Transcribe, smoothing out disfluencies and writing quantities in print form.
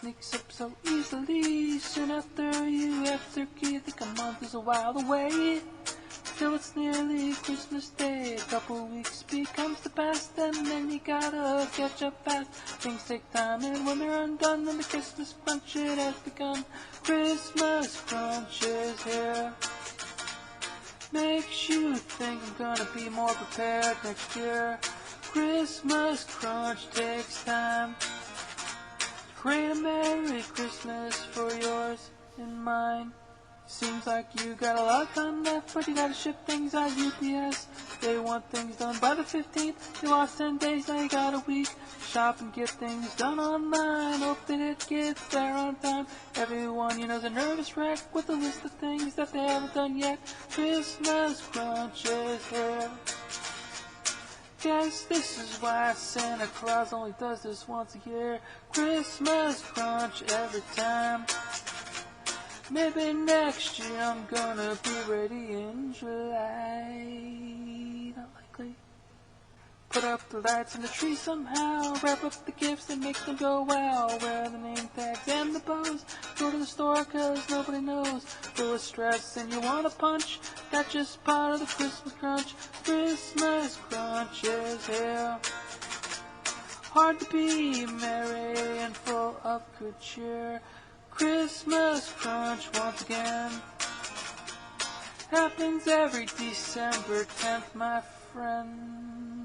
sneaks up so easily. Soon after you have turkey, I think a month is a while away. Till it's nearly Christmas Day, a couple weeks becomes the past, and then you gotta catch up fast. Things take time, and when they're undone, then the Christmas crunch it has begun. Christmas crunch is here. Makes you think I'm gonna be more prepared next year. Christmas crunch takes time. Create a Merry Christmas for yours and mine. Seems like you got a lot of time left, but you gotta ship things out UPS. They want things done by the 15th. You lost 10 days, now you got a week. Shop and get things done online. Hope that it gets there on time. Everyone you know's a nervous wreck with a list of things that they haven't done yet. Christmas crunch is here. Guess this is why Santa Claus only does this once a year. Christmas crunch every time. Maybe next year I'm gonna be ready in July. Not likely. Put up the lights in the tree somehow. Wrap up the gifts and make them go wow. Wear the name tags and the bows. Go to the store cause nobody knows. Full of stress and you wanna punch. That's just part of the Christmas crunch. Christmas crunch is here. Hard to be merry and full of good cheer. Christmas crunch once again happens every December 10th, my friend.